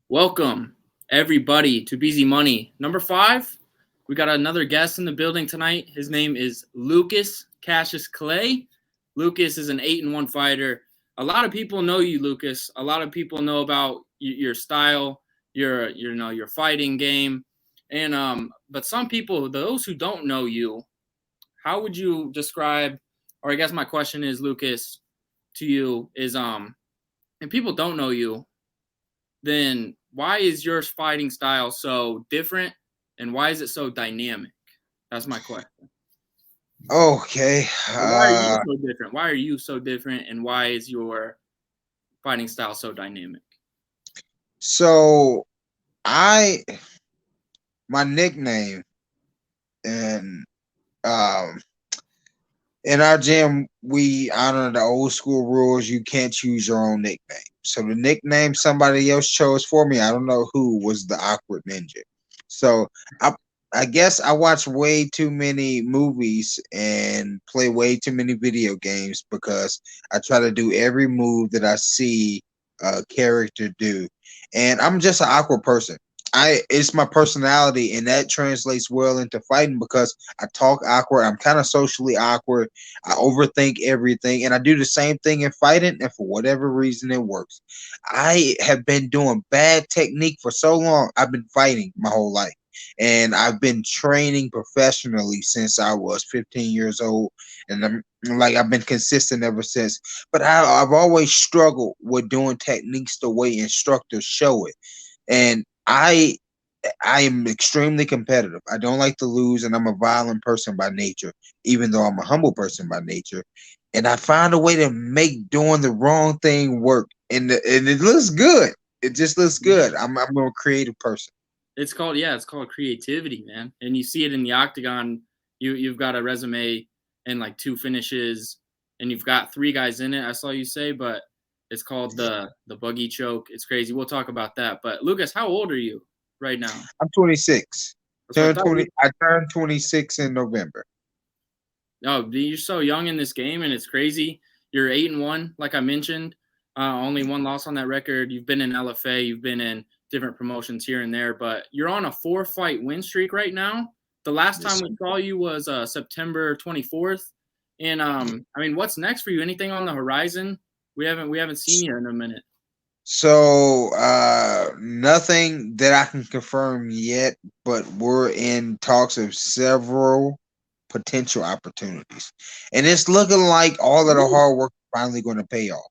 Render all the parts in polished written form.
Welcome, everybody, to Beezy Money. Number 5, we got another guest in the building tonight. His name is Lucas Cassius Clay. Lucas is an 8-1 fighter. A lot of people know you, Lucas. A lot of people know about your style, your fighting game, and but some people, those who don't know you, how would you describe? Or I guess my question is, Lucas, to you is and people don't know you, then why is your fighting style so different and why is it so dynamic? That's my question. Okay. Why are you so different? Why are you so different and why is your fighting style so dynamic? So I my nickname and um in our gym we honor the old school rules. You can't choose your own nickname. So the nickname somebody else chose for me, I don't know who, was the awkward ninja. So I I guess I watch way too many movies and play way too many video games because I try to do every move that I see a character do. And I'm just an awkward person. It's my personality and that translates well into fighting because I talk awkward. I'm kind of socially awkward. I overthink everything and I do the same thing in fighting and for whatever reason it works. I have been doing bad technique for so long. I've been fighting my whole life and I've been training professionally since I was 15 years old, and I've been consistent ever since. But I've always struggled with doing techniques the way instructors show it, and I am extremely competitive. I don't like to lose, and I'm a violent person by nature, even though I'm a humble person by nature. And I find a way to make doing the wrong thing work, and it looks good. It just looks Yeah. good. I'm a creative person. It's called creativity, man. And you see it in the octagon. You've got a resume and like 2 finishes and you've got 3 guys in it. I saw you say, but it's called the buggy choke. It's crazy. We'll talk about that. But Lucas, how old are you right now? I'm 26. That's what I thought. I turned 26 in November. No, you're so young in this game, and it's crazy. You're 8-1, like I mentioned. Only one loss on that record. You've been in LFA. You've been in different promotions here and there, but you're on a 4-fight win streak right now. The last time Yes. we saw you was September 24th. And I mean, what's next for you? Anything on the horizon? We haven't seen you in a minute. So nothing that I can confirm yet, but we're in talks of several potential opportunities. And it's looking like all of the Ooh. hard work is finally going to pay off.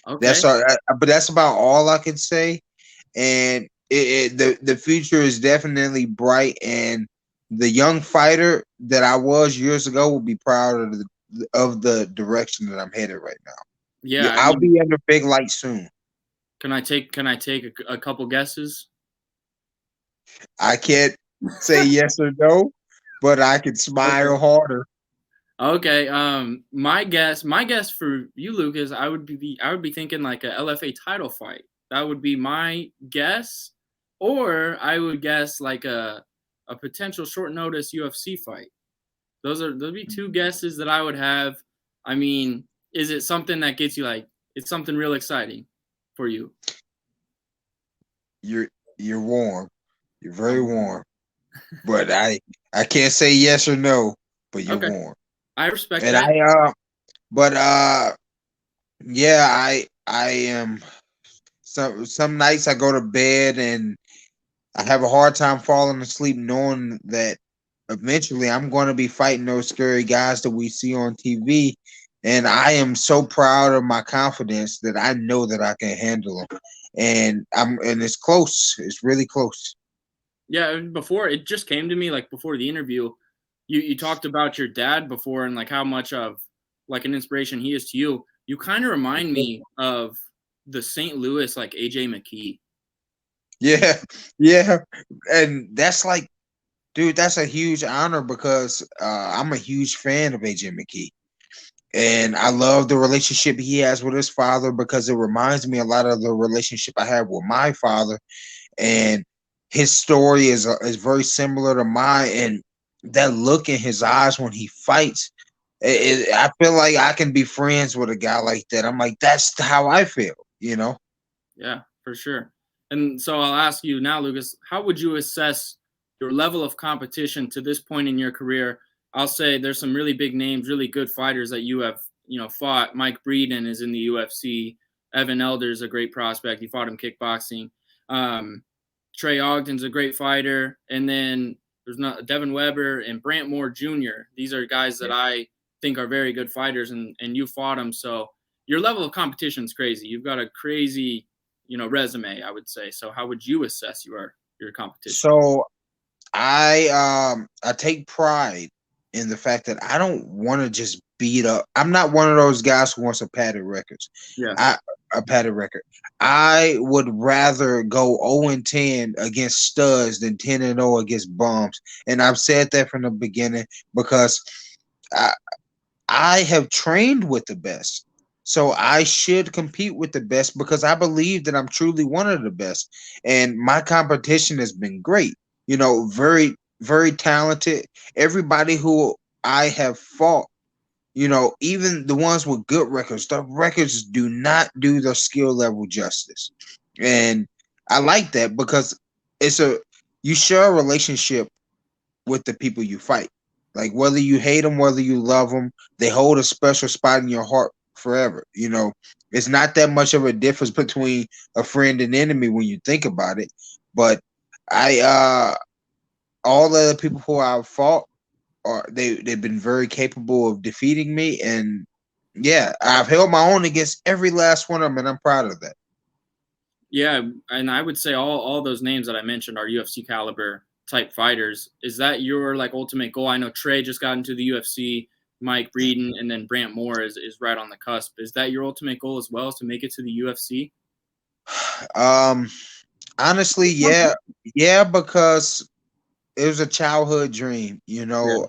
Okay. That's all, but that's about all I can say. And the future is definitely bright, and the young fighter that I was years ago will be proud of the direction that I'm headed right now. Yeah, Yeah, I I'll mean, be under big light soon. can I take a couple guesses? I can't say yes or no, but I can Okay. smile harder. Okay. My guess for you, Lucas, I would be thinking like a LFA title fight. That would be my guess, or I would guess like a potential short notice UFC fight. Those be 2 guesses that I would have. I mean, is it something that gets you like? It's something real exciting for you. You're you're warm. You're very Um, warm. But I can't say yes or no, but you're okay, warm. I respect And that. but yeah, I am some nights I go to bed and I have a hard time falling asleep knowing that eventually I'm going to be fighting those scary guys that we see on TV. And I am so proud of my confidence that I know that I can handle them. And it's close. It's really close. Yeah, before it just came to me like before the interview, you talked about your dad before and like how much of like an inspiration he is to you. You kind of remind me of the St. Louis like AJ McKee. Yeah, yeah. And that's like, dude, that's a huge honor because I'm a huge fan of AJ McKee. And I love the relationship he has with his father because it reminds me a lot of the relationship I have with my father. And his story is very similar to mine. And that look in his eyes when he fights, I feel like I can be friends with a guy like that. I'm like, that's how I feel, you know? Yeah, for sure. And so I'll ask you now, Lucas, how would you assess your level of competition to this point in your career? I'll say there's some really big names, really good fighters that you have, fought. Mike Breeden is in the UFC. Evan Elder's a great prospect. You fought him kickboxing. Um, Trey Ogden's a great fighter. And then there's not Devin Weber and Brant Moore Jr. These are guys that I think are very good fighters, and you fought them. So your level of competition is crazy. You've got a crazy resume, I would say. So how would you assess your competition? So I take pride in the fact that I don't want to just beat up. I'm not one of those guys who wants a padded records. Yeah. A padded record. I would rather go 0-10 against studs than 10-0 against bums. And I've said that from the beginning because I, I have trained with the best. So I should compete with the best because I believe that I'm truly one of the best. And my competition has been great. Very, very talented. Everybody who I have fought, even the ones with good records, the records do not do their skill level justice. And I like that because you share a relationship with the people you fight. Like whether you hate them, whether you love them, they hold a special spot in your heart forever. It's not that much of a difference between a friend and enemy when you think about it. But all the people who I've fought they've been very capable of defeating me, and yeah, I've held my own against every last one of them, and I'm proud of that. Yeah, and I would say all those names that I mentioned are UFC caliber type fighters. Is that your ultimate goal? I know Trey just got into the UFC, Mike Breeden, and then Brant Moore is right on the cusp. Is that your ultimate goal as well, is to make it to the UFC? Honestly, yeah, because it was a childhood dream. Yeah,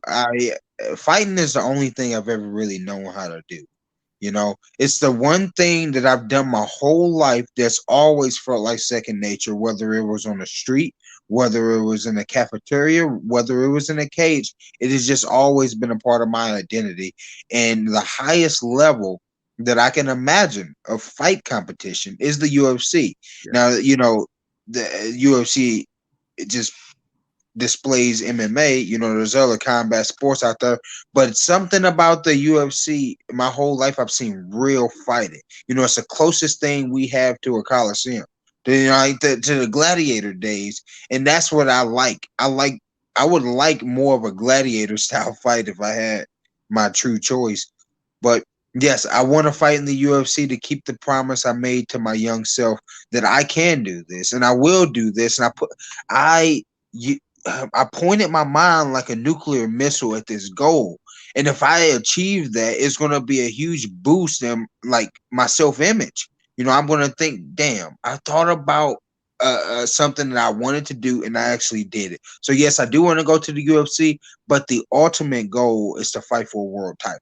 I fighting is the only thing I've ever really known how to do. It's the one thing that I've done my whole life that's always felt like second nature, whether it was on the street, whether it was in a cafeteria, whether it was in a cage. It has just always been a part of my identity. And the highest level that I can imagine of fight competition is the UFC. yeah, Now, the UFC, it just displays MMA. There's other combat sports out there, but something about the UFC, my whole life I've seen real fighting. It's the closest thing we have to a coliseum, to the gladiator days, and that's what I like. I would like more of a gladiator style fight if I had my true choice. But yes, I want to fight in the UFC to keep the promise I made to my young self that I can do this and I will do this. And I you, I pointed my mind like a nuclear missile at this goal. And if I achieve that, it's going to be a huge boost in like my self-image. I'm going to think, damn, I thought about something that I wanted to do and I actually did it. So yes, I do want to go to the UFC, but the ultimate goal is to fight for a world title.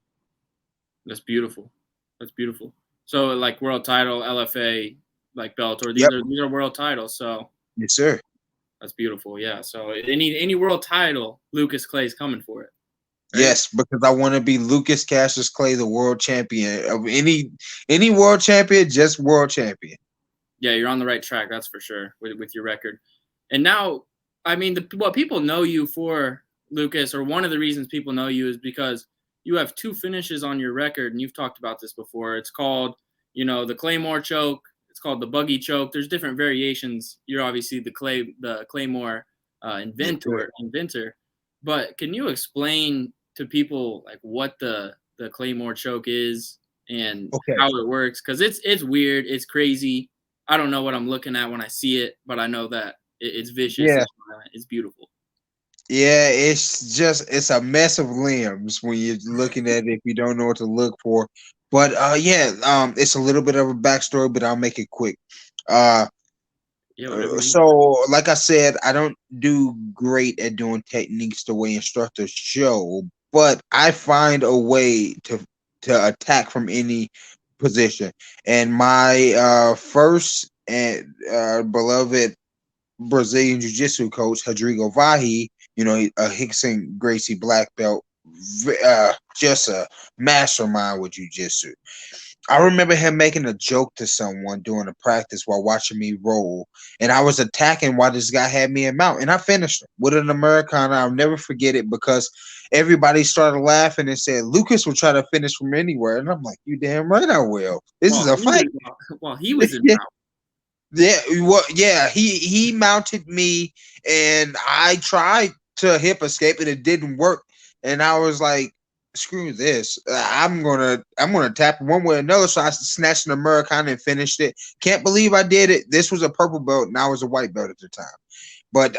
that's beautiful. That's beautiful. So world title, LFA, Bellator, Yep. these are world titles. So Yes, sir. that's beautiful. Yeah. So any world title, Lucas Clay's coming for it. Right? Yes, because I want to be Lucas Cassius Clay, the world champion of any world champion, just world champion. Yeah, you're on the right track. That's for sure with your record. And now, I mean, what people know you for, Lucas, or one of the reasons people know you is because you have two finishes on your record, and you've talked about this before. It's called, the Claymore choke. It's called the buggy choke. There's different variations. You're obviously the Claymore inventor. But can you explain to people what the Claymore choke is and Okay. how it works? Because it's weird. It's crazy. I don't know what I'm looking at when I see it, but I know that it's vicious. Yeah. It's beautiful. Yeah, it's a mess of limbs when you're looking at it if you don't know what to look for. But it's a little bit of a backstory, but I'll make it quick. Uh Yeah, whatever you want. so like I said, I don't do great at doing techniques the way instructors show, but I find a way to attack from any position. And my first and beloved Brazilian Jiu-Jitsu coach, Rodrigo Vahi, a Hickson Gracie black belt, just a mastermind with Jiu-Jitsu. I remember him making a joke to someone during a practice while watching me roll, and I was attacking while this guy had me in mount, and I finished him with an Americana. I'll never forget it because everybody started laughing and said Lucas will try to finish from anywhere, and I'm like, you damn right I will. This is Well, a fight. he was in yeah, route. yeah, well, yeah. He mounted me, and I tried to hip escape, and it didn't work. And I was like, "Screw this! I'm gonna tap one way or another." So I snatched an Americana and finished it. Can't believe I did it. This was a purple belt, and I was a white belt at the time. But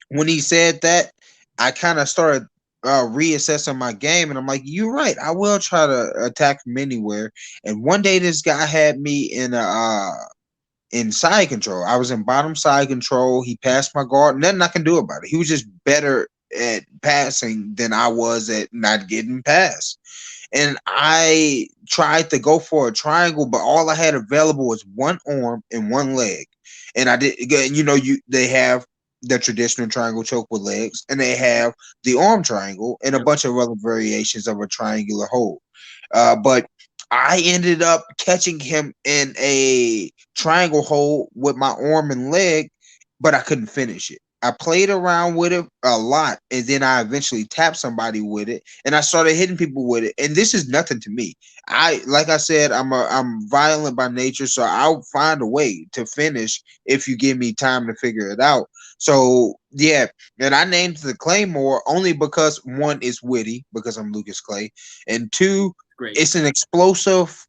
when he said that, I kind of started reassessing my game, and I'm like, "You're right. I will try to attack from anywhere." And one day, this guy had me in side control. I was in bottom side control. He passed my guard. Nothing I can do about it. He was just better at passing than I was at not getting past. And I tried to go for a triangle, but all I had available was one arm and one leg. And I did, they have the traditional triangle choke with legs, and they have the arm triangle and a Yep. bunch of other variations of a triangular hold. But I ended up catching him in a triangle hold with my arm and leg, but I couldn't finish it. I played around with it a lot, and then I eventually tapped somebody with it, and I started hitting people with it. And this is nothing to me. Like I said, I'm violent by nature, so I'll find a way to finish if you give me time to figure it out. So yeah, and I named the Claymore only because one is witty because I'm Lucas Clay, and two, Great. it's an explosive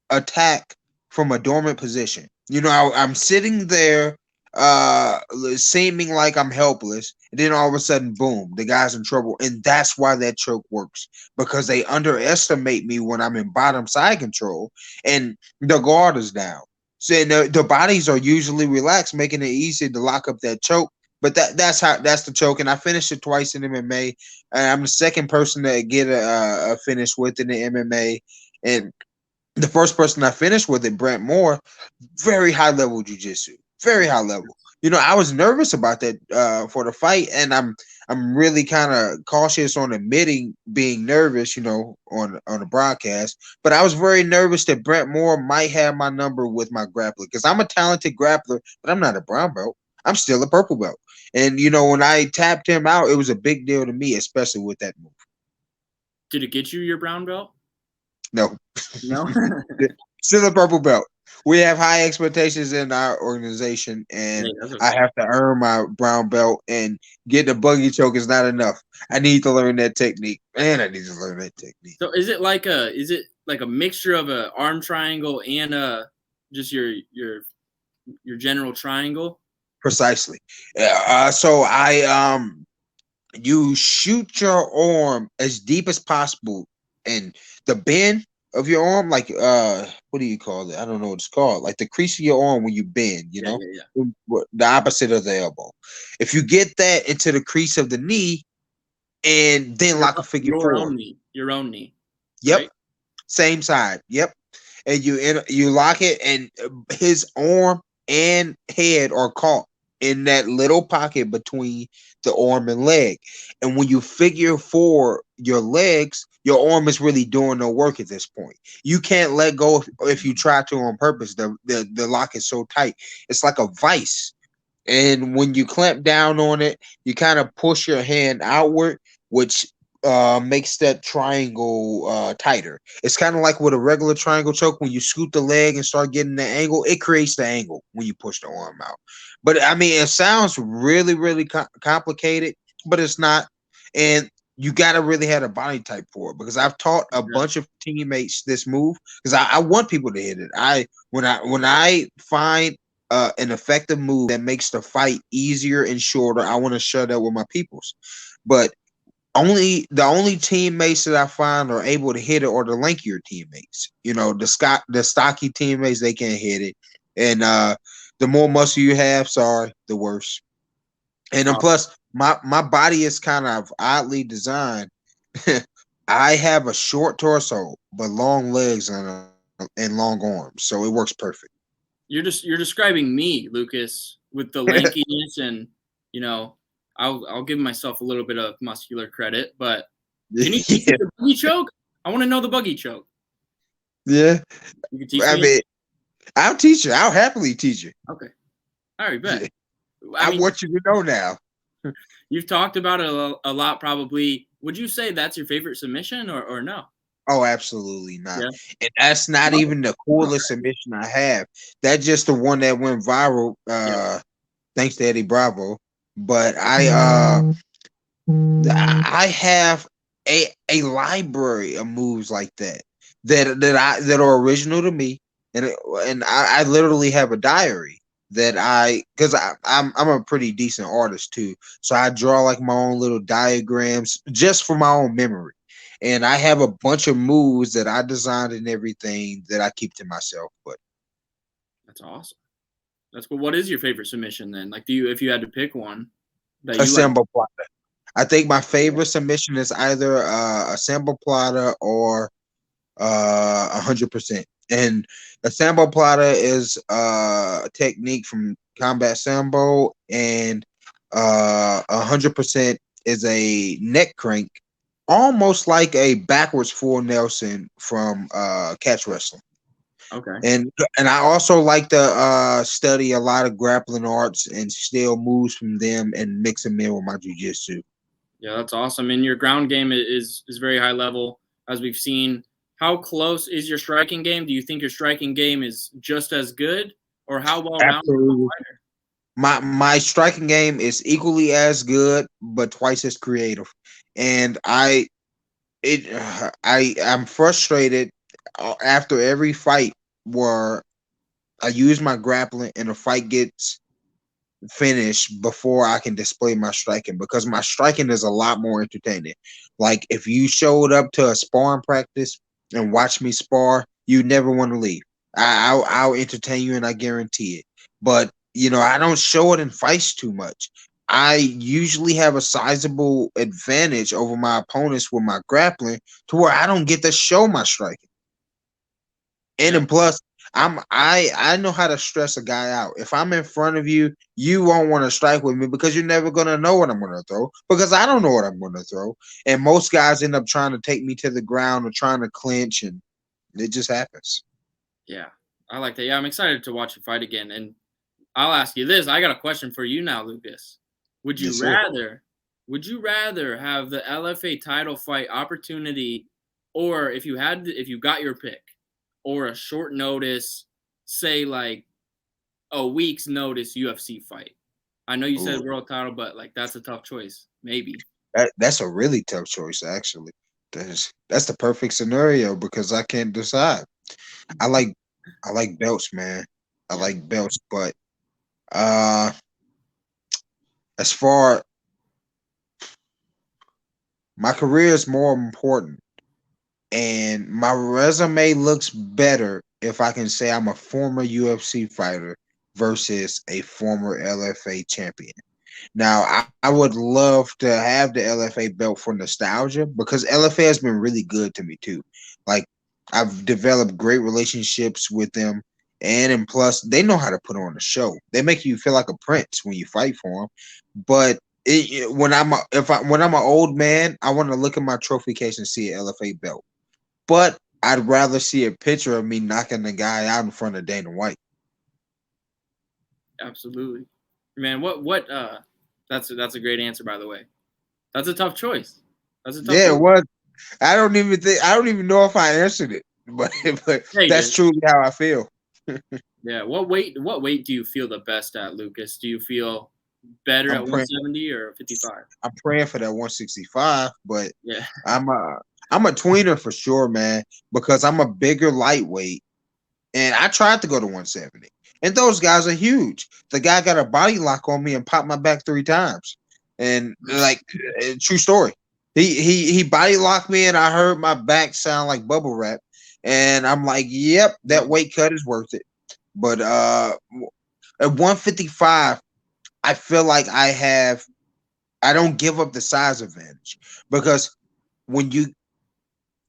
attack from a dormant position. I'm sitting there seeming like I'm helpless, and then all of a sudden, boom, the guy's in trouble. And that's why that choke works, because they underestimate me when I'm in bottom side control and the guard is down. So the bodies are usually relaxed, making it easy to lock up that choke. But that's the choke, and I finished it twice in MMA. And I'm the second person to get a finish with in the MMA, and the first person I finished with it, Brent Moore, very high level jujitsu, very high level. I was nervous about that for the fight, and I'm really kind of cautious on admitting being nervous, on the broadcast. But I was very nervous that Brent Moore might have my number with my grappler, because I'm a talented grappler, but I'm not a brown belt. I'm still a purple belt. And when I tapped him out, it was a big deal to me, especially with that move. Did it get you your brown belt? No. No. Still a purple belt. We have high expectations in our organization, and Hey, that's I okay. have to earn my brown belt. And getting a buggy choke is not enough. I need to learn that technique, and I need to learn that technique. So is it like a mixture of a arm triangle and just your general triangle? Precisely. So you shoot your arm as deep as possible, and the bend of your arm, like what do you call it? I don't know what it's called. Like the crease of your arm when you bend, Yeah, yeah, yeah. the opposite of the elbow. If you get that into the crease of the knee and then lock a figure four, Your own knee, yep, right? same side, yep, and you lock it, and his arm and head are caught in that little pocket between the arm and leg. And when you figure for your legs, your arm is really doing no work at this point. You can't let go if you try to on purpose. The lock is so tight. It's like a vice. And when you clamp down on it, you kind of push your hand outward, which makes that triangle tighter. It's kind of like with a regular triangle choke. When you scoot the leg and start getting the angle, it creates the angle when you push the arm out. But I mean, it sounds really, really complicated, but it's not. And you got to really have a body type for it, because I've taught a Yeah. bunch of teammates this move, because I want people to hit it. When I find an effective move that makes the fight easier and shorter, I want to share that with my peoples. But the only teammates that I find are able to hit it are the lankier teammates. The stocky teammates, they can't hit it. And the more muscle you have, sorry, the worse. And then plus my body is kind of oddly designed. I have a short torso but long legs and long arms, so it works perfect. You're describing me, Lucas, with the lankiness, and I'll give myself a little bit of muscular credit, but can you teach me Yeah. the buggy choke? I want to know the buggy choke. Yeah. You can teach I me? mean, I'll teach you. I'll happily teach you. Okay. All right, bet. I I mean, want you to know now. you've talked about it a lot probably. Would you say that's your favorite submission or no? Oh, absolutely not. Yeah. And that's not Love it. even the Okay. coolest submission I have. That's just the one that went viral. Yeah. Thanks to Eddie Bravo. But I have a library of moves like that are original to me, and I literally have a diary that because I'm a pretty decent artist too, so I draw like my own little diagrams just for my own memory, and I have a bunch of moves that I designed and everything that I keep to myself. But That's awesome. That's cool. What is your favorite submission then? Like, do you, if you had to pick one that a you like? symbol plot. I think my Yeah. favorite submission is either a symbol plotter or 100%. And the sambo plata is a technique from combat sambo, and 100% is a neck crank, almost like a backwards full Nelson from catch wrestling. Okay. And I also like to study a lot of grappling arts and steal moves from them and mix them in with my jujitsu. Yeah, that's awesome. And your ground game is very high level, as we've seen. How close is your striking game? Do you think your striking game is just as good, or how well rounded of a Absolutely. fighter? My striking game is equally as good, but twice as creative. And I'm frustrated after every fight where I use my grappling and the fight gets finished before I can display my striking, because my striking is a lot more entertaining. Like if you showed up to a sparring practice and watched me spar, you never want to leave. I'll entertain you, and I guarantee it. But I don't show it in fights too much. I usually have a sizable advantage over my opponents with my grappling, to where I don't get to show my striking. And Yeah, then plus, I know how to stress a guy out. If I'm in front of you, you won't want to strike with me because you're never gonna know what I'm gonna throw, because I don't know what I'm gonna throw. And most guys end up trying to take me to the ground or trying to clinch, and it just happens. yeah, I like that. Yeah, I'm excited to watch you fight again. And I'll ask you this: I got a question for you now, Lucas. Would you Yes, sir. rather? Would you rather have the LFA title fight opportunity, or if you got your pick, or a short notice, say like a week's notice UFC fight? I know you said Ooh, world title, but like that's a tough choice. Maybe. that's a really tough choice, actually. That's the perfect scenario because I can't decide. I like I like belts, man. I Yeah. like belts, but uh, as far my career is more important, and my resume looks better if I can say I'm a former UFC fighter versus a former LFA champion. Now, I would love to have the LFA belt for nostalgia, because LFA has been really good to me too. Like, I've developed great relationships with them, and plus they know how to put on a show. They make you feel like a prince when you fight for them. But when I'm an old man, I want to look at my trophy case and see an LFA belt. But I'd rather see a picture of me knocking the guy out in front of Dana White. Absolutely. Man, that's a great answer, by the way. That's a tough choice. That's a tough Yeah, choice. it was. I don't even know if I answered it, but Yeah, you that's did. truly how I feel. Yeah. What weight do you feel the best at, Lucas? Do you feel better at I'm praying 170 or 55? I'm praying for that 165, but Yeah. I'm a I'm a tweener for sure, man, because I'm a bigger lightweight, and I tried to go to 170. And those guys are huge. The guy got a body lock on me and popped my back 3 times. And like, true story. He body locked me, and I heard my back sound like bubble wrap. And I'm like, yep, that Uh-oh. weight cut is worth it. But at 155, I feel like I don't give up the size advantage, because when you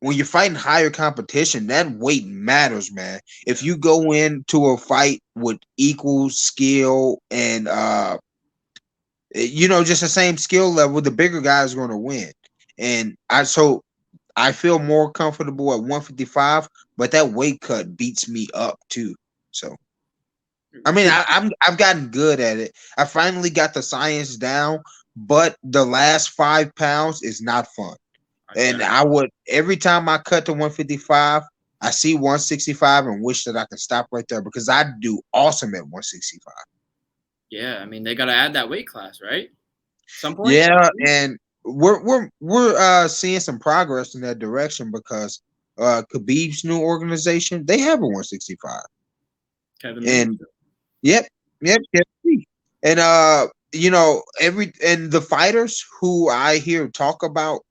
when you're fighting higher competition, that weight matters, man. If you go into a fight with equal skill and just the same skill level, the bigger guy is going to win. And I so I feel more comfortable at 155, but that weight cut beats me up too. So I mean, I've gotten good at it. I finally got the science down, but the last 5 pounds is not fun. I And bet. I would every time I cut to 155, I see 165 and wish that I could stop right there because I do awesome at 165. Yeah, I mean they got to add that weight class, right? Some point. Yeah, and we're seeing some progress in that direction because Khabib's new organization, they have a 165. Kevin Lee. And yep, yep. And the fighters who I hear talk about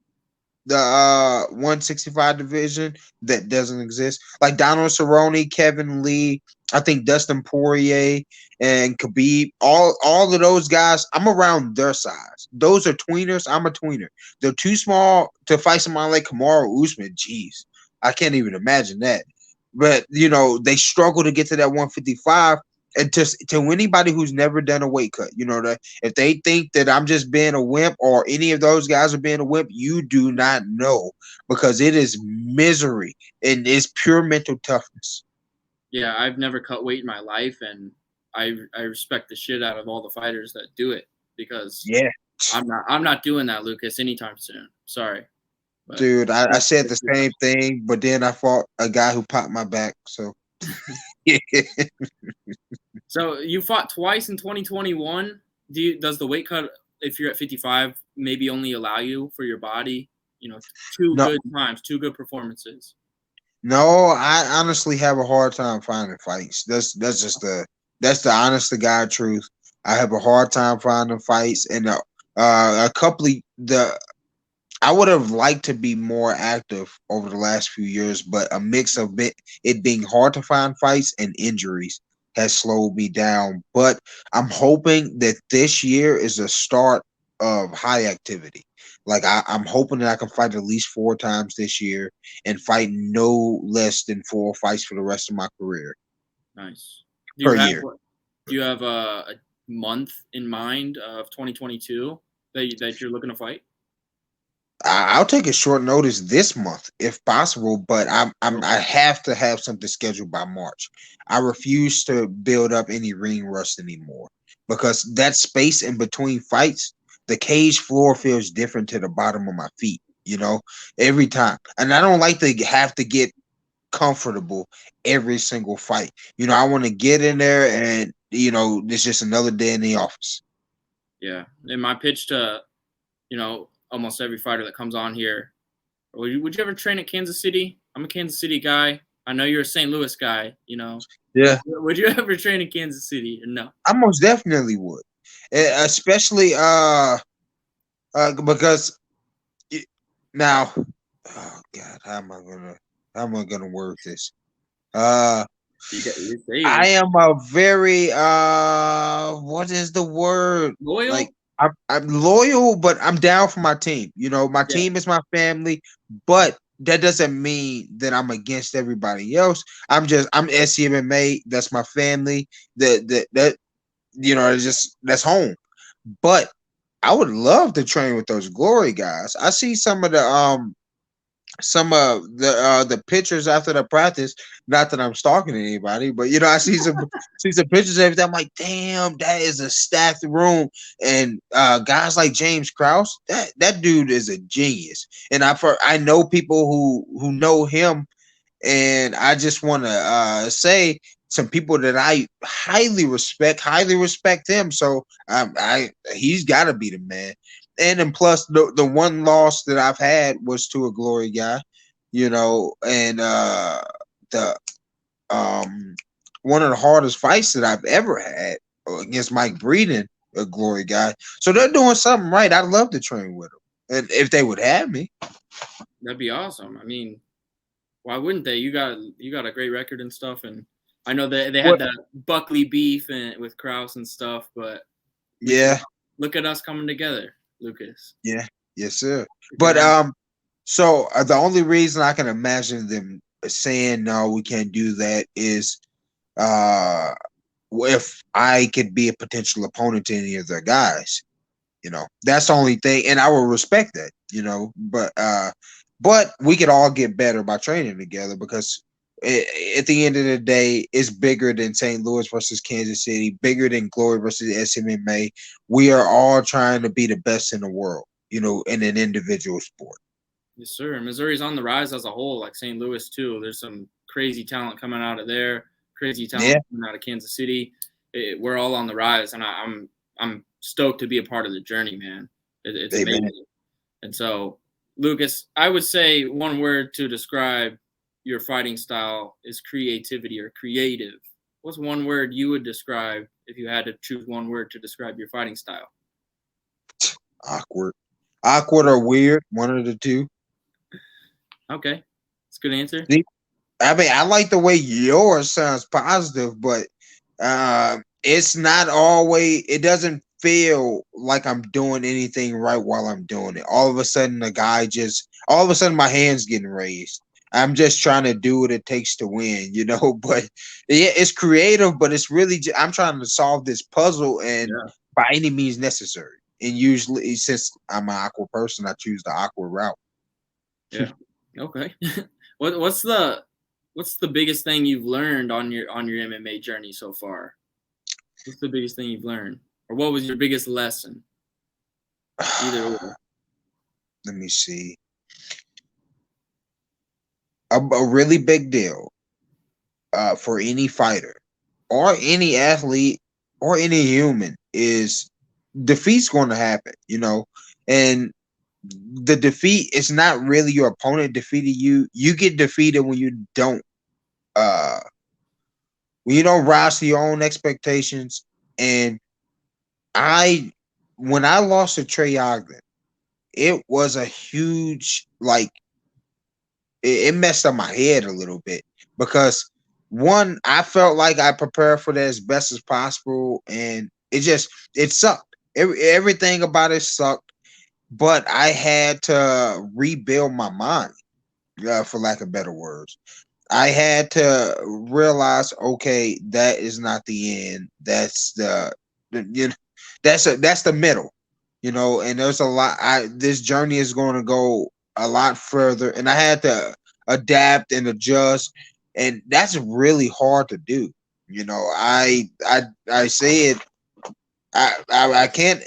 the 165 division that doesn't exist, like Donald Cerrone, Kevin Lee, I think Dustin Poirier and Khabib, all of those guys, I'm around their size. Those are tweeners. I'm a tweener. They're too small to fight someone like Kamaru Usman. Jeez, I can't even imagine that. But they struggle to get to that 155. And to anybody who's never done a weight cut, that if they think that I'm just being a wimp or any of those guys are being a wimp, you do not know because it is misery and it's pure mental toughness. Yeah, I've never cut weight in my life, and I respect the shit out of all the fighters that do it because Yeah, I'm not doing that, Lucas, anytime soon. Sorry, but dude, I said the same thing, but then I fought a guy who popped my back. So, yeah. So you fought twice in 2021. Does the weight cut, if you're at 55, maybe only allow you for your body? Two No, good times, two good performances. no, I honestly have a hard time finding fights. That's the honest to God truth. I have a hard time finding fights, and a couple of the I would have liked to be more active over the last few years, but a mix of it being hard to find fights and injuries has slowed me down. But I'm hoping that this year is a start of high activity. Like I'm hoping that I can fight at least 4 times this year and fight no less than 4 fights for the rest of my career Nice. per year. Do you have a month in mind of 2022 that you're looking to fight? I'll take a short notice this month if possible, but I have to have something scheduled by March. I refuse to build up any ring rust anymore because that space in between fights, the cage floor feels different to the bottom of my feet, every time. And I don't like to have to get comfortable every single fight. I want to get in there and it's just another day in the office. Yeah. And my pitch to, almost every fighter that comes on here, would you ever train at Kansas City? I'm a Kansas City guy. I know you're a St. Louis guy, Yeah. Would you ever train in Kansas City or no? I most definitely would. Especially because now, oh God, how am I gonna word this? You say I it. am a very what is the word? Loyal? Like I'm loyal, but I'm down for my team. My Yeah. team is my family, but that doesn't mean that I'm against everybody else. I'm SCMMA. That's my family. That it's just that's home. But I would love to train with those glory guys. I see some of the pictures after the practice. Not that I'm stalking anybody, but I see some pictures every time. I'm like, damn, that is a stacked room. And guys like James Krause, that dude is a genius. And I know people who know him, and I just want to say some people that I highly respect him. So he's got to be the man. And then plus the one loss that I've had was to a glory guy, and the one of the hardest fights that I've ever had against Mike Breeden, a glory guy. So they're doing something right. I'd love to train with them, and if they would have me, That'd be awesome. I mean, why wouldn't they? You got a great record and stuff, and I know they had what? that Buckley beef and with Krause and stuff, but Yeah, look at us coming together, Lucas. yeah, yes, sir. But so the only reason I can imagine them saying no, we can't do that is uh if I could be a potential opponent to any of their guys. That's the only thing, and I will respect that. But But we could all get better by training together because at the end of the day, it's bigger than St. Louis versus Kansas City, bigger than Glory versus SMMA. We are all trying to be the best in the world, in an individual sport. Yes, sir. Missouri's on the rise as a whole, like St. Louis too. There's some crazy talent coming out of there, crazy talent Yeah. coming out of Kansas City. We're all on the rise, and I'm stoked to be a part of the journey, man. It's Amen. amazing. And so, Lucas, I would say one word to describe your fighting style is creativity or creative. What's one word you would describe if you had to choose one word to describe your fighting style? Awkward. Awkward or weird, one of the two. Okay, that's a good answer. I mean, I like the way yours sounds positive, but it's not always. It doesn't feel like I'm doing anything right while I'm doing it. All of a sudden, all of a sudden, my hands getting raised. I'm just trying to do what it takes to win, But yeah, it's creative, but it's really I'm trying to solve this puzzle, and by any means necessary. And usually, since I'm an awkward person, I choose the awkward route. Yeah. Okay. What's the biggest thing you've learned on your MMA journey so far? What's the biggest thing you've learned, or what was your biggest lesson? Either or. Let me see. A really big deal for any fighter or any athlete or any human is defeat's going to happen, and the defeat is not really your opponent defeating you. You get defeated uh when you don't rise to your own expectations. And when I lost to Trey Ogden, it was a huge, like, it messed up my head a little bit because one, I felt like I prepared for that as best as possible, and it sucked. Everything about it sucked, but I had to rebuild my mind, for lack of better words. I had to realize, okay, that is not the end. That's that's the middle, and there's a lot. This journey is going to go a lot further, and I had to adapt and adjust, and that's really hard to do. I say it. I can't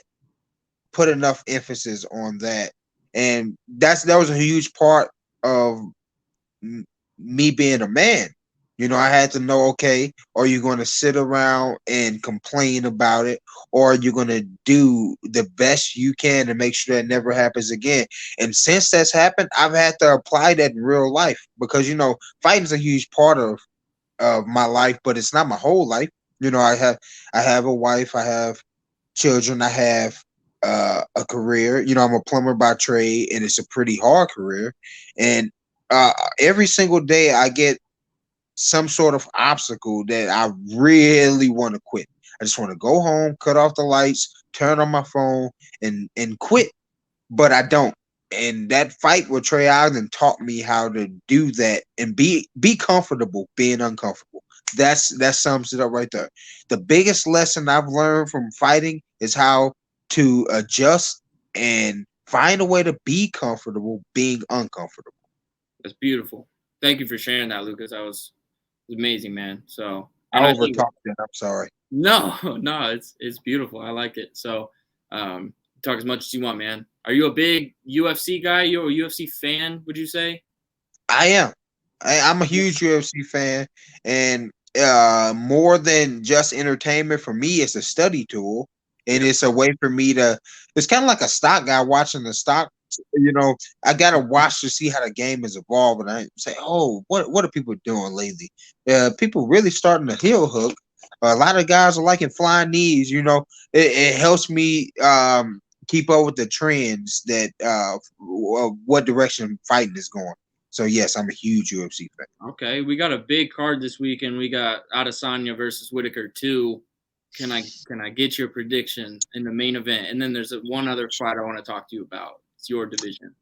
put enough emphasis on that, and that was a huge part of me being a man. I had to know, okay, are you going to sit around and complain about it, or are you going to do the best you can to make sure that never happens again? And since that's happened, I've had to apply that in real life because, fighting is a huge part of my life, but it's not my whole life. I have a wife, I have children, I have a career. I'm a plumber by trade, and it's a pretty hard career. And every single day, I get some sort of obstacle that I really want to quit. I just want to go home, cut off the lights, turn on my phone, and quit. But I don't. And that fight with Trey Ogden taught me how to do that and be comfortable being uncomfortable. That sums it up right there. The biggest lesson I've learned from fighting is how to adjust and find a way to be comfortable being uncomfortable. That's beautiful. Thank you for sharing that, Lucas. That was amazing, man. So, I and I think overtalked it. I'm sorry. no, it's beautiful. I like it. So, talk as much as you want, man. Are you a big UFC guy? You're a UFC fan, would you say? I am. I'm a huge UFC fan, and more than just entertainment for me, it's a study tool, and it's a way for me to. It's kind of like a stock guy watching the stock. I gotta watch to see how the game is evolving. I say, oh, what are people doing lately? People really starting to heel hook. A lot of guys are liking flying knees. It helps me keep up with the trends that what direction fighting is going. So yes, I'm a huge UFC fan. Okay, we got a big card this weekend. We got Adesanya versus Whitaker 2. Can I get your prediction in the main event? And then there's one other fight I want to talk to you about. It's your division.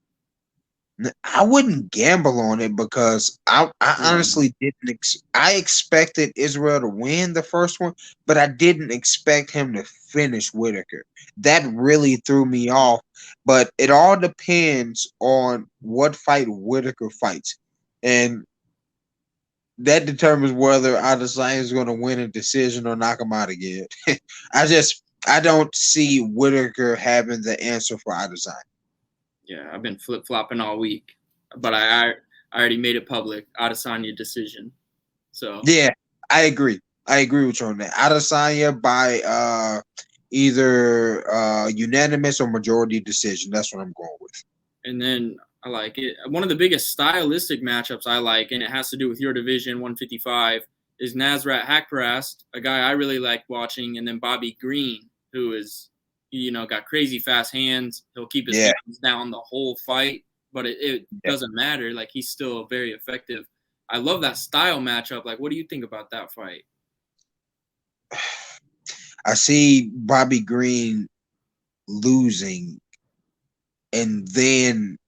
I wouldn't gamble on it because I Yeah. honestly didn't. I expected Israel to win the first one, but I didn't expect him to finish Whitaker. That really threw me off. But it all depends on what fight Whitaker fights, and that determines whether Adesanya is going to win a decision or knock him out again. I don't see Whitaker having the answer for Adesanya. Yeah, I've been flip flopping all week, but I already made it public. Adesanya decision. So Yeah, I agree. I agree with you on that. Adesanya by either unanimous or majority decision. That's what I'm going with. and then I like it. One of the biggest stylistic matchups I like, and it has to do with your division, 155, is Nasrat Hakparast, a guy I really like watching, and then Bobby Green, who is, got crazy fast hands. He'll keep his Yeah. hands down the whole fight, but it Yeah. doesn't matter. Like, he's still very effective. I love that style matchup. Like, what do you think about that fight? I see Bobby Green losing, and then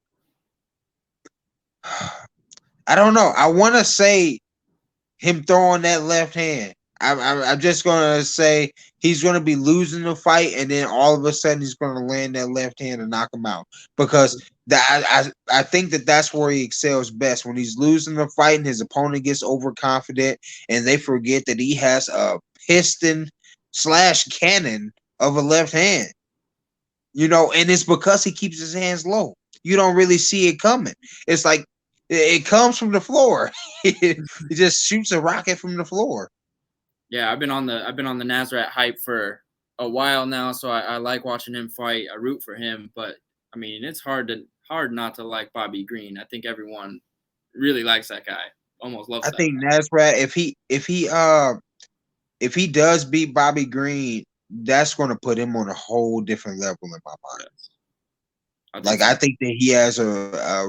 I don't know. I want to say him throwing that left hand. I'm just gonna say he's gonna be losing the fight, and then all of a sudden he's gonna land that left hand and knock him out. Because I think that's where he excels best, when he's losing the fight and his opponent gets overconfident and they forget that he has a piston slash cannon of a left hand. And it's because he keeps his hands low. You don't really see it coming. It's like it comes from the floor. He just shoots a rocket from the floor. Yeah, I've been on the Nasrat hype for a while now, so I like watching him fight. I root for him, but I mean, it's hard not to like Bobby Green. I think everyone really likes that guy, almost loves I that think guy. Nasrat, if he does beat Bobby Green, that's going to put him on a whole different level in my mind. Yes. I think Like, so. I think that he has uh,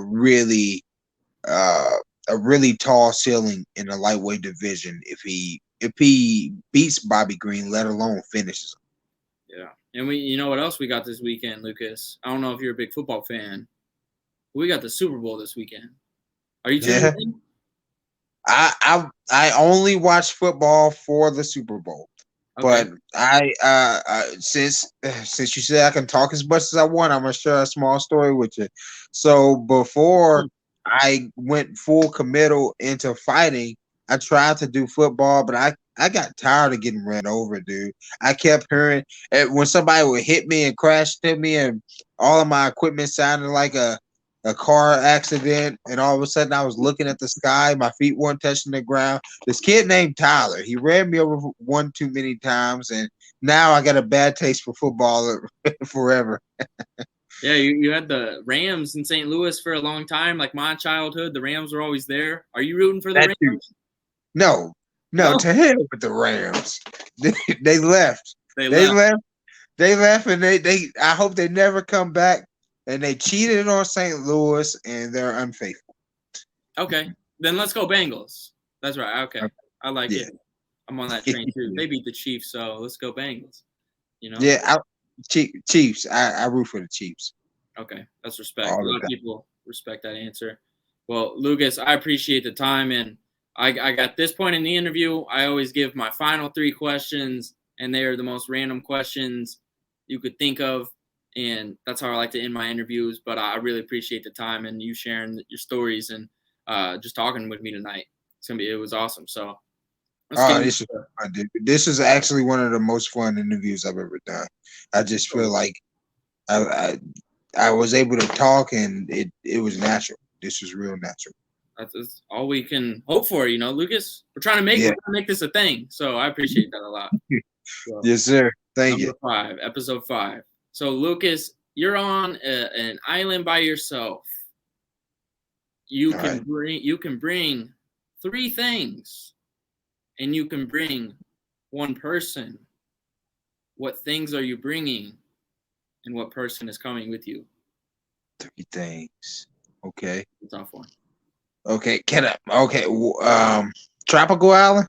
a really tall ceiling in the lightweight division if he beats Bobby Green, let alone finishes him. Yeah, and you know what else we got this weekend, Lucas? I don't know if you're a big football fan. But we got the Super Bowl this weekend. Are you tuning Yeah. in? I only watch football for the Super Bowl. Okay. But since you said I can talk as much as I want, I'm gonna share a small story with you. So before I went full committal into fighting, I tried to do football, but I got tired of getting ran over, dude. I kept hearing when somebody would hit me and crash into me, and all of my equipment sounded like a car accident, and all of a sudden I was looking at the sky, my feet weren't touching the ground. This kid named Tyler, he ran me over one too many times, and now I got a bad taste for football forever. Yeah, you had the Rams in St. Louis for a long time. Like my childhood, the Rams were always there. Are you rooting for the That dude, Rams? no, No, to hell with the Rams. They left. they They left. left. They left, and they. I hope they never come back. And they cheated on St. Louis, and they're unfaithful. Okay, then let's go Bengals. That's right. Okay, I like Yeah, it. I'm on that train too. They beat the Chiefs, so let's go Bengals. yeah. Chiefs. I root for the Chiefs. Okay, that's respect. A All the lot of time. people respect that answer. Well, Lucas, I appreciate the time, and I got this point in the interview. I always give my final three questions, and they are the most random questions you could think of, and that's how I like to end my interviews. But I really appreciate the time and you sharing your stories and just talking with me tonight. It was awesome. So let's get Oh, into this is it. fun, dude. This is actually one of the most fun interviews I've ever done. I just feel like I I was able to talk, and it was natural. This was real natural. That's all we can hope for, Lucas. We're trying to Yeah. make this a thing. So I appreciate that a lot. So, Yes, sir. Thank you. number 5, episode 5. So Lucas, you're on an island by yourself. You All can right. bring 3 things, and you can bring 1 person. What things are you bringing, and what person is coming with you? 3 things. Okay. It's a tough one. Okay. Can I? Okay. Tropical island.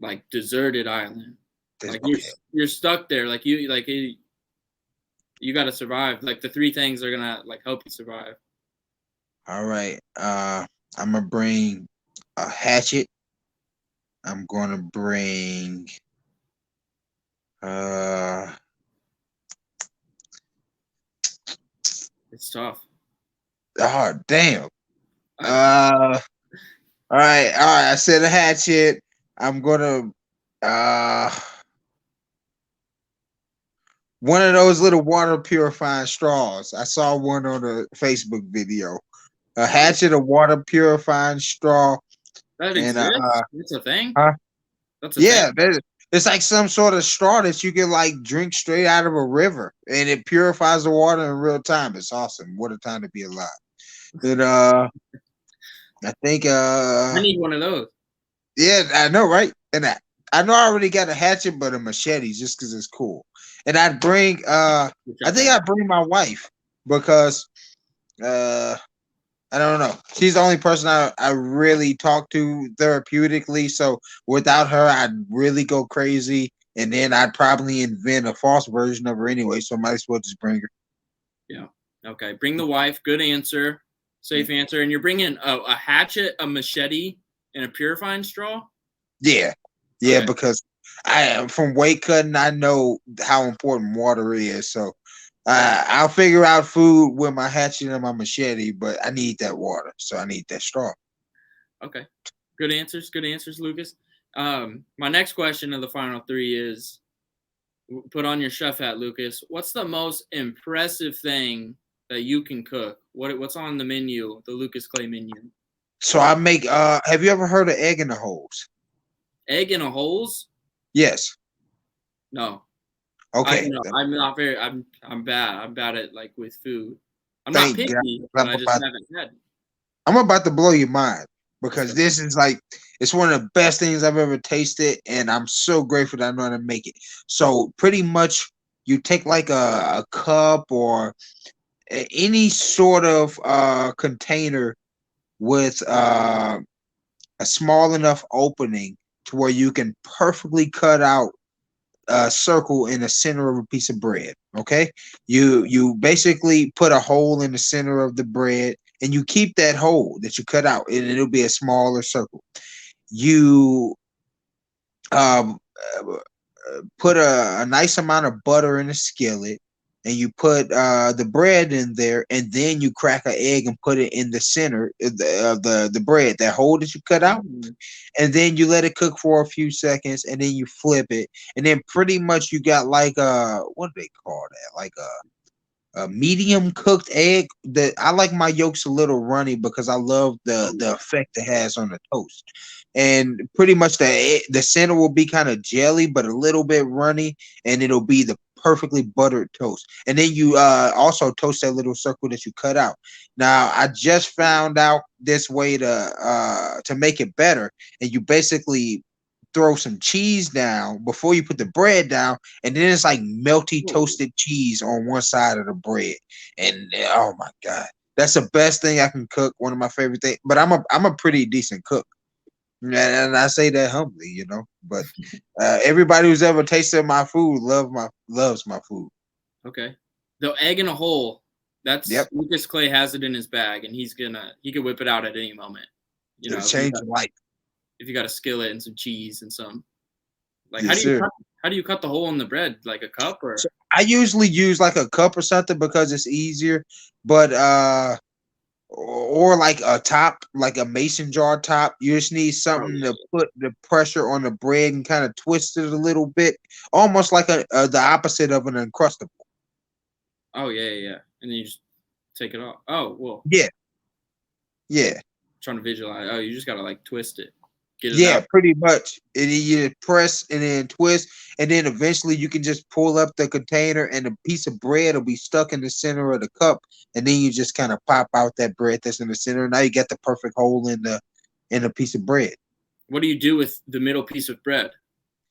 Like deserted island. Like Okay. you're stuck there. Like you got to survive. Like the 3 things are gonna like help you survive. All right. I'm gonna bring a hatchet. I'm gonna bring uh It's tough. oh damn. I know. All right. I said a hatchet. I'm gonna uh one of those little water purifying straws. I saw one on a Facebook video. A hatchet, a water purifying straw, That and exists. It's a thing. huh? That's a thing. Yeah, it's like some sort of straw that you can like drink straight out of a river, and it purifies the water in real time. It's awesome. What a time to be alive. And I think I need one of those. yeah, I know, right? And I know I already got a hatchet, but a machete just because it's cool. And I'd bring Which I I think found. I'd bring my wife because uh I don't know. She's the only person I really talk to therapeutically. So without her, I'd really go crazy. And then I'd probably invent a false version of her anyway. So I might as well just bring her. Yeah. Okay. Bring the wife. Good answer. Safe answer. And you're bringing a hatchet, a machete, and a purifying straw. Yeah. Yeah, Okay. because I am from weight cutting, I know how important water is. So I'll figure out food with my hatchet and my machete, but I need that water. So I need that straw. Okay. Good answers. Good answers, Lucas. My next question of the final three is put on your chef hat, Lucas. What's the most impressive thing that you can cook? What's on the menu, the Lucas Clay menu? So I make have you ever heard of egg in the holes? Egg in a holes? Yes. No. I Okay. no, I'm not very. I'm bad. I'm bad at like with food. I'm not Thank God. picky, but I'm I just about haven't had. I'm about to blow your mind Let's because go. this is like it's one of the best things I've ever tasted, and I'm so grateful that I know how to make it. So pretty much, you take like a cup or any sort of container with a small enough opening to where you can perfectly cut out a circle in the center of a piece of bread. Okay, you basically put a hole in the center of the bread, and you keep that hole that you cut out, and it'll be a smaller circle. You um, put a nice amount of butter in a skillet, and you put the bread in there, and then you crack an egg and put it in the center of the bread, that hole that you cut out, Mm. and then you let it cook for a few seconds, and then you flip it, and then pretty much you got like what do they call that? Like a medium cooked egg. That I like my yolks a little runny because I love the effect it has on the toast. And pretty much the center will be kind of jelly, but a little bit runny, and it'll be the perfectly buttered toast. And then you also toast that little circle that you cut out. Now I just found out this way to make it better, and you basically throw some cheese down before you put the bread down, and then it's like melty Ooh. toasted cheese on one side of the bread. And oh my god, that's the best thing I can cook. One of my favorite things. But I'm a pretty decent cook, and I say that humbly, you know. But everybody who's ever tasted my food loves my food. Okay. The egg in a hole. That's Yep, Lucas Clay has it in his bag, and he could whip it out at any moment. You it'll know, change your life. if you got a skillet and some cheese and some like Yes, sir. how do you cut the hole in the bread, like a cup So or I usually use like a cup or something because it's easier. But or like a top, like a mason jar top. You just need oh something yeah, to put the pressure on the bread and kind of twist it a little bit, almost like the opposite of an uncrustable. oh yeah, and then you just take it off. Oh well, Yeah, yeah, trying to visualize. Oh, you just gotta like twist it, get it yeah, out. pretty much. And then you press and then twist, and then eventually you can just pull up the container, and a piece of bread will be stuck in the center of the cup, and then you just kind of pop out that bread that's in the center. Now you got the perfect hole in a piece of bread. What do you do with the middle piece of bread?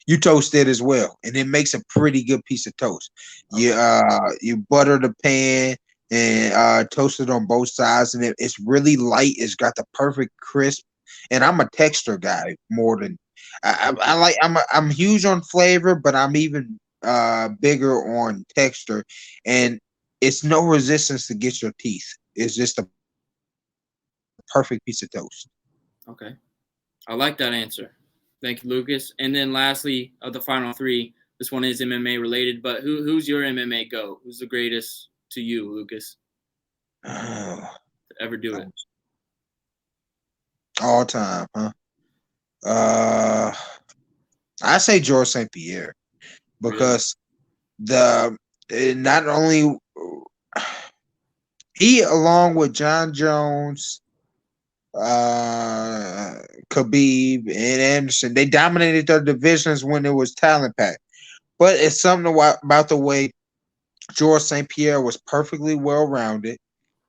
You toast it as well, and it makes a pretty good piece of toast. Okay. You butter the pan and toast it on both sides, and it's really light. It's got the perfect crisp. And I'm a texture guy more than I Okay. like. I'm huge on flavor, but I'm even bigger on texture. And it's no resistance to get your teeth. It's just a perfect piece of toast. Okay. I like that answer. Thank you, Lucas. And then lastly, of the final three, this one is MMA related, but who's your MMA GOAT? Who's the greatest to you, Lucas, to ever do it? All time, huh? I say George St. Pierre Really? because not only he, along with John Jones, Khabib, and Anderson, they dominated their divisions when it was talent packed. But it's something about the way George St. Pierre was perfectly well rounded.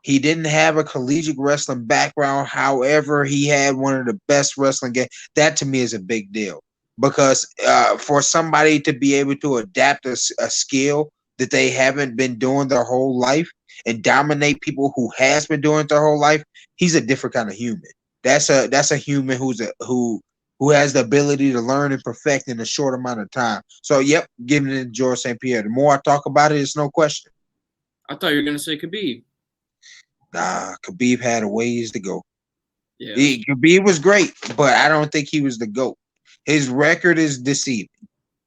He didn't have a collegiate wrestling background. However, he had one of the best wrestling games. That to me is a big deal because for somebody to be able to adapt a skill that they haven't been doing their whole life and dominate people who has been doing it their whole life, he's a different kind of human. That's a human who has the ability to learn and perfect in a short amount of time. So, yep, giving it to George St. Pierre. The more I talk about it, it's no question. I thought you were gonna say Khabib. Nah, Khabib had a ways to go. Yeah. Khabib was great, but I don't think he was the GOAT. His record is deceiving.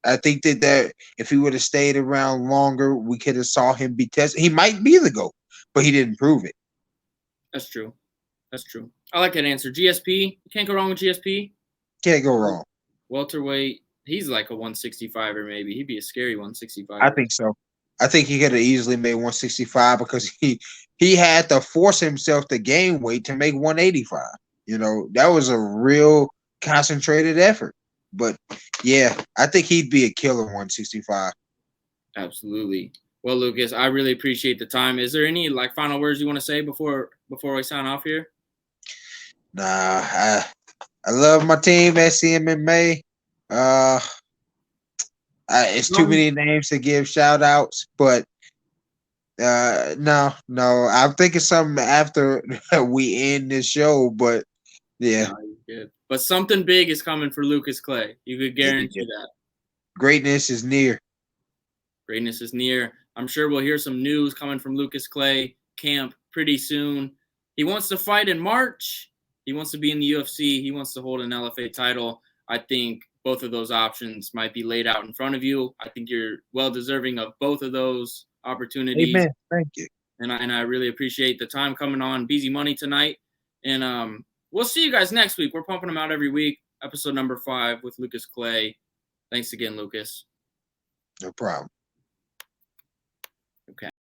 I think that if he would have stayed around longer, we could have saw him be tested. He might be the GOAT, but he didn't prove it. That's true. That's true. I like that answer. GSP. You can't go wrong with GSP. Can't go wrong. Welterweight. He's like a 165er maybe. He'd be a scary 165er. I think so. I think he could have easily made 165 because he had to force himself to gain weight to make 185. You know, that was a real concentrated effort. But yeah, I think he'd be a killer 165. Absolutely. Well, Lucas, I really appreciate the time. Is there any like final words you want to say before we sign off here? Nah, I love my team, SCMMA. It's too many names to give shout outs, but no. I'm thinking something after we end this show, but yeah. No, you're good. But something big is coming for Lucas Clay. You could guarantee that. Greatness is near. Greatness is near. I'm sure we'll hear some news coming from Lucas Clay camp pretty soon. He wants to fight in March. He wants to be in the UFC. He wants to hold an LFA title. I think both of those options might be laid out in front of you. I think you're well deserving of both of those opportunities. Amen. Thank you. And I really appreciate the time coming on Beezy Money tonight. And we'll see you guys next week. We're pumping them out every week. Episode number 5 with Lucas Clay. Thanks again, Lucas. No problem. Okay.